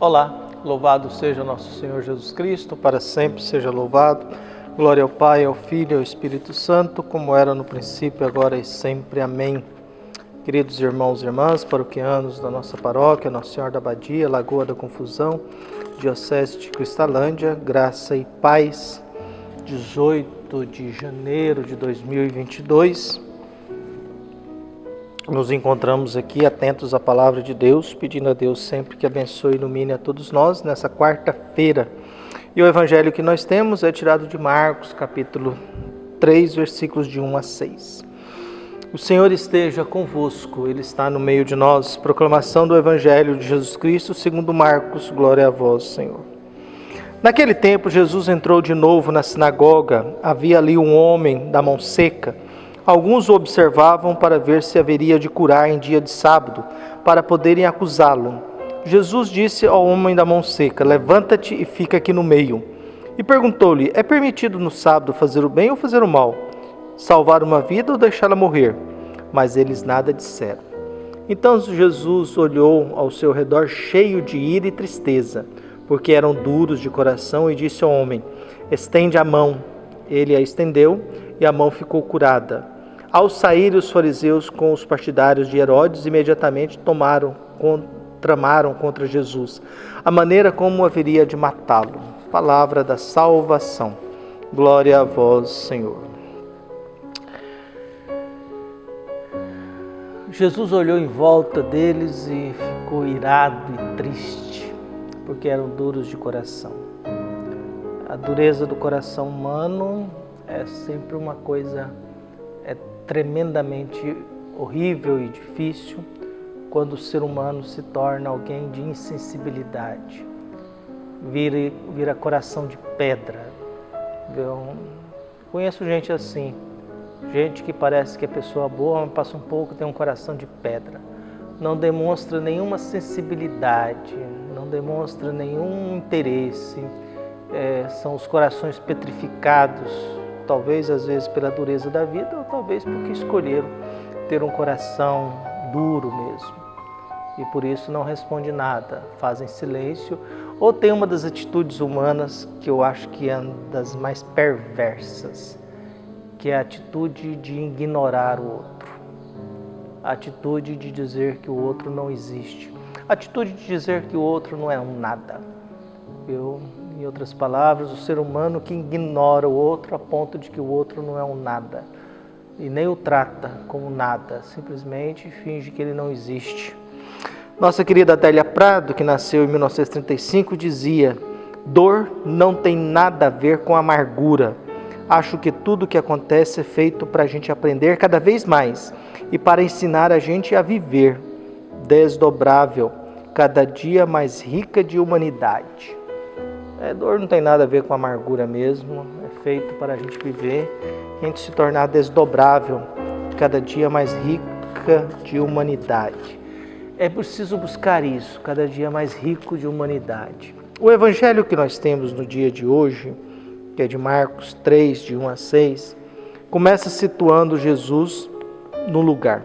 Olá, louvado seja nosso Senhor Jesus Cristo, para sempre seja louvado. Glória ao Pai, ao Filho e ao Espírito Santo, como era no princípio, agora e sempre. Amém. Queridos irmãos e irmãs, paroquianos da nossa paróquia, Nossa Senhora da Abadia, Lagoa da Confusão, Diocese de Cristalândia, graça e paz, 18 de janeiro de 2022. Nos encontramos aqui atentos à palavra de Deus, pedindo a Deus sempre que abençoe e ilumine a todos nós nessa quarta-feira. E o evangelho que nós temos é tirado de Marcos, capítulo 3, versículos de 1 a 6. O Senhor esteja convosco, Ele está no meio de nós. Proclamação do evangelho de Jesus Cristo segundo Marcos, glória a vós, Senhor. Naquele tempo, Jesus entrou de novo na sinagoga. Havia ali um homem da mão seca. Alguns o observavam para ver se haveria de curar em dia de sábado, para poderem acusá-lo. Jesus disse ao homem da mão seca: levanta-te e fica aqui no meio. E perguntou-lhe: é permitido no sábado fazer o bem ou fazer o mal? Salvar uma vida ou deixá-la morrer? Mas eles nada disseram. Então Jesus olhou ao seu redor cheio de ira e tristeza, porque eram duros de coração, e disse ao homem: estende a mão. Ele a estendeu e a mão ficou curada. Ao saírem os fariseus com os partidários de Herodes, imediatamente tramaram contra Jesus a maneira como haveria de matá-lo. Palavra da salvação. Glória a vós, Senhor. Jesus olhou em volta deles e ficou irado e triste, porque eram duros de coração. A dureza do coração humano é sempre uma coisa tremendamente horrível e difícil quando o ser humano se torna alguém de insensibilidade, vira coração de pedra. Eu conheço gente assim, gente que parece que é pessoa boa, mas passa um pouco, tem um coração de pedra, não demonstra nenhuma sensibilidade, não demonstra nenhum interesse, são os corações petrificados, talvez às vezes pela dureza da vida, ou talvez porque escolheram ter um coração duro mesmo, e por isso não responde nada, fazem silêncio, ou tem uma das atitudes humanas que eu acho que é uma das mais perversas, que é a atitude de ignorar o outro, a atitude de dizer que o outro não existe, a atitude de dizer que o outro não é um nada. Em outras palavras, o ser humano que ignora o outro a ponto de que o outro não é um nada e nem o trata como nada, simplesmente finge que ele não existe. Nossa querida Adélia Prado, que nasceu em 1935, dizia: dor não tem nada a ver com amargura. Acho que tudo que acontece é feito para a gente aprender cada vez mais e para ensinar a gente a viver, desdobrável, cada dia mais rica de humanidade. Dor não tem nada a ver com amargura mesmo, é feito para a gente viver, a gente se tornar desdobrável, cada dia mais rica de humanidade. É preciso buscar isso, cada dia mais rico de humanidade. O evangelho que nós temos no dia de hoje, que é de Marcos 3, de 1 a 6, começa situando Jesus no lugar.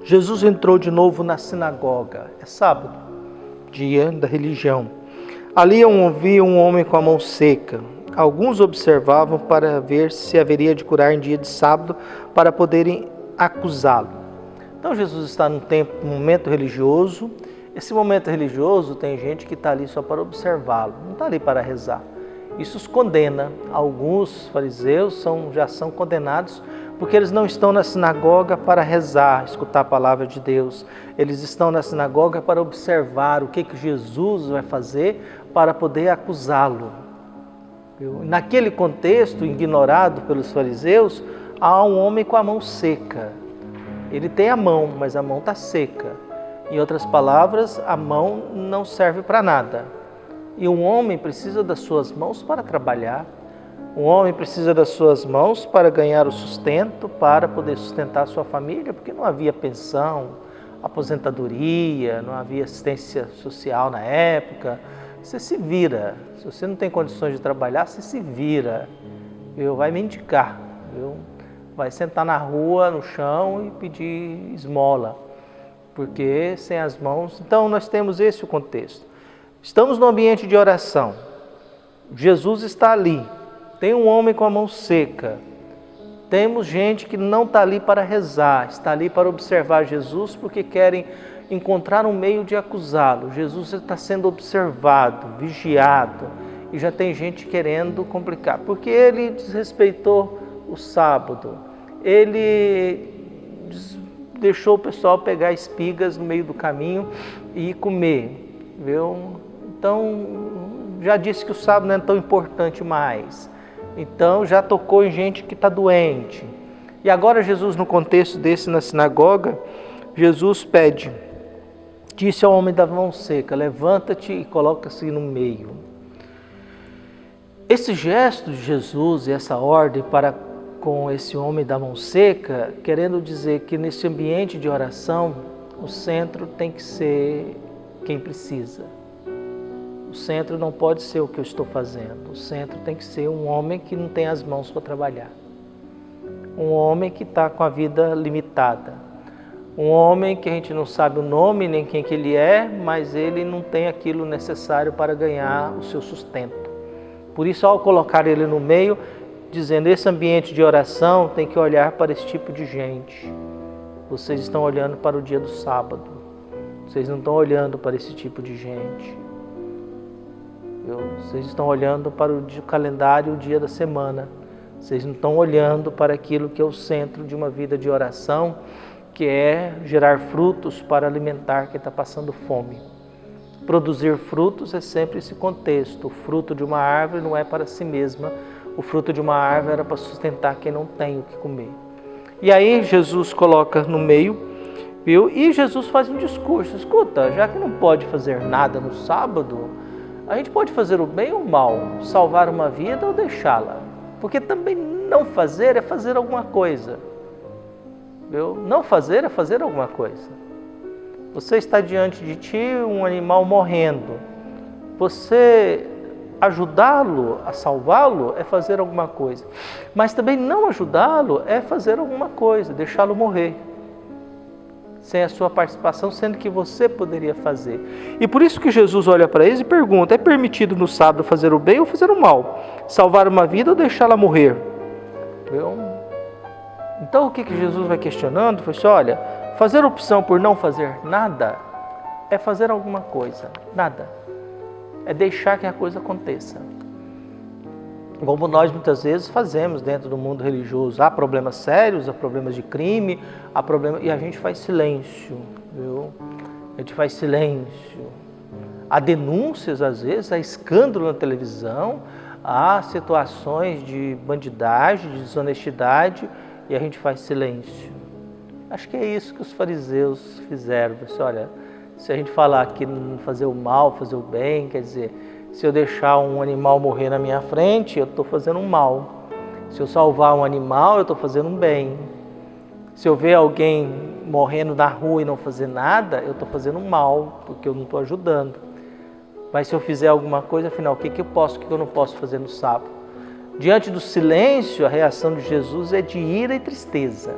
Jesus entrou de novo na sinagoga, é sábado, dia da religião. Ali havia um homem com a mão seca. Alguns observavam para ver se haveria de curar em dia de sábado para poderem acusá-lo. Então Jesus está num momento religioso. Esse momento religioso tem gente que está ali só para observá-lo, não está ali para rezar. Isso os condena. Alguns fariseus já são condenados porque eles não estão na sinagoga para rezar, escutar a palavra de Deus. Eles estão na sinagoga para observar o que Jesus vai fazer para poder acusá-lo. Naquele contexto, ignorado pelos fariseus, há um homem com a mão seca. Ele tem a mão, mas a mão está seca. Em outras palavras, a mão não serve para nada. E um homem precisa das suas mãos para trabalhar. Um homem precisa das suas mãos para ganhar o sustento, para poder sustentar a sua família, porque não havia pensão, aposentadoria, não havia assistência social na época. Você se vira. Se você não tem condições de trabalhar, você se vira. Vai mendigar. Vai sentar na rua, no chão e pedir esmola. Porque sem as mãos... Então nós temos esse o contexto. Estamos no ambiente de oração. Jesus está ali. Tem um homem com a mão seca. Temos gente que não está ali para rezar, está ali para observar Jesus porque querem encontrar um meio de acusá-lo. Jesus está sendo observado, vigiado, e já tem gente querendo complicar, porque ele desrespeitou o sábado, ele deixou o pessoal pegar espigas no meio do caminho e comer, viu? Então, já disse que o sábado não é tão importante mais. Então, já tocou em gente que está doente. E agora Jesus, no contexto desse, na sinagoga, Jesus pede, disse ao homem da mão seca, levanta-te e coloca-se no meio. Esse gesto de Jesus e essa ordem para com esse homem da mão seca, querendo dizer que nesse ambiente de oração, o centro tem que ser quem precisa. O centro não pode ser o que eu estou fazendo. O centro tem que ser um homem que não tem as mãos para trabalhar. Um homem que está com a vida limitada. Um homem que a gente não sabe o nome nem quem que ele é, mas ele não tem aquilo necessário para ganhar o seu sustento. Por isso, ao colocar ele no meio, dizendo, esse ambiente de oração tem que olhar para esse tipo de gente. Vocês estão olhando para o dia do sábado. Vocês não estão olhando para esse tipo de gente. Vocês estão olhando para o calendário, o dia da semana. Vocês não estão olhando para aquilo que é o centro de uma vida de oração, que é gerar frutos para alimentar quem está passando fome. Produzir frutos é sempre esse contexto. O fruto de uma árvore não é para si mesma. O fruto de uma árvore era para sustentar quem não tem o que comer. E aí Jesus coloca no meio, viu? E Jesus faz um discurso. Escuta, já que não pode fazer nada no sábado, a gente pode fazer o bem ou o mal, salvar uma vida ou deixá-la. Porque também não fazer é fazer alguma coisa. Viu? Não fazer é fazer alguma coisa. Você está diante de ti um animal morrendo. Você ajudá-lo a salvá-lo é fazer alguma coisa. Mas também não ajudá-lo é fazer alguma coisa, deixá-lo morrer. Sem a sua participação, sendo que você poderia fazer. E por isso que Jesus olha para eles e pergunta, é permitido no sábado fazer o bem ou fazer o mal? Salvar uma vida ou deixá-la morrer? Viu? Então o que Jesus vai questionando foi assim, olha, fazer opção por não fazer nada é fazer alguma coisa, nada. É deixar que a coisa aconteça. Como nós muitas vezes fazemos dentro do mundo religioso. Há problemas sérios, há problemas de crime, há problemas... e a gente faz silêncio, viu? A gente faz silêncio. Há denúncias às vezes, há escândalo na televisão, há situações de bandidagem, de desonestidade, e a gente faz silêncio. Acho que é isso que os fariseus fizeram. Disse, olha, se a gente falar que fazer o mal, fazer o bem, quer dizer, se eu deixar um animal morrer na minha frente, eu estou fazendo um mal. Se eu salvar um animal, eu estou fazendo um bem. Se eu ver alguém morrendo na rua e não fazer nada, eu estou fazendo um mal, porque eu não estou ajudando. Mas se eu fizer alguma coisa, afinal, o que eu posso, o que eu não posso fazer no sábado? Diante do silêncio, a reação de Jesus é de ira e tristeza.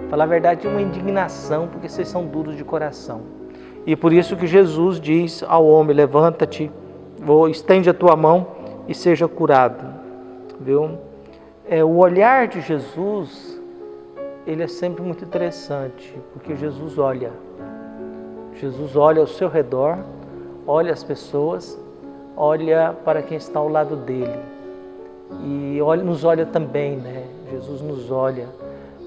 Falar a verdade, é uma indignação, porque vocês são duros de coração. E por isso que Jesus diz ao homem, levanta-te, estende a tua mão e seja curado. Viu? O olhar de Jesus, ele é sempre muito interessante, porque Jesus olha. Jesus olha ao seu redor, olha as pessoas, olha para quem está ao lado dele. E nos olha também, né? Jesus nos olha.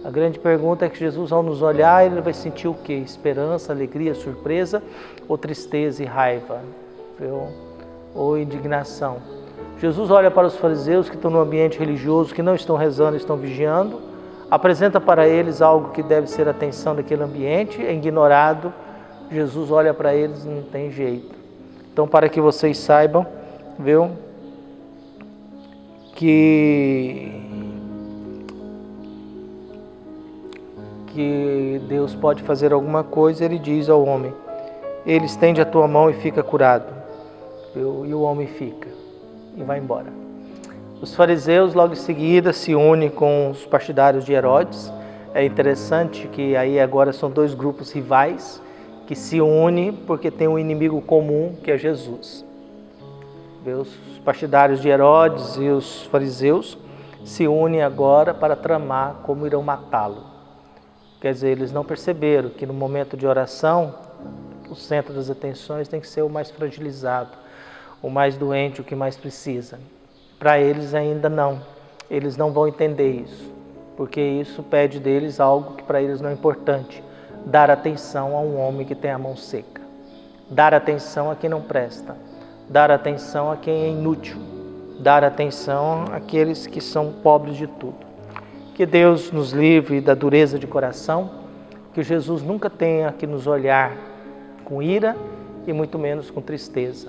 A grande pergunta é que Jesus, ao nos olhar, ele vai sentir o quê? Esperança, alegria, surpresa ou tristeza e raiva? Viu? Ou indignação? Jesus olha para os fariseus que estão no ambiente religioso, que não estão rezando, estão vigiando, apresenta para eles algo que deve ser a atenção daquele ambiente, é ignorado. Jesus olha para eles e não tem jeito. Então, para que vocês saibam, viu? Que Deus pode fazer alguma coisa, ele diz ao homem, ele estende a tua mão e fica curado. E o homem fica e vai embora. Os fariseus logo em seguida se unem com os partidários de Herodes. É interessante que aí agora são dois grupos rivais que se une porque tem um inimigo comum, que é Jesus. Os partidários de Herodes e os fariseus se unem agora para tramar como irão matá-lo. Quer dizer, eles não perceberam que no momento de oração, o centro das atenções tem que ser o mais fragilizado, o mais doente, o que mais precisa. Para eles ainda não. Eles não vão entender isso, porque isso pede deles algo que para eles não é importante: dar atenção a um homem que tem a mão seca, dar atenção a quem não presta, dar atenção a quem é inútil, dar atenção àqueles que são pobres de tudo. Que Deus nos livre da dureza de coração, que Jesus nunca tenha que nos olhar com ira e muito menos com tristeza,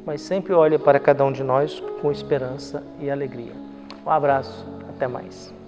mas sempre olhe para cada um de nós com esperança e alegria. Um abraço, até mais.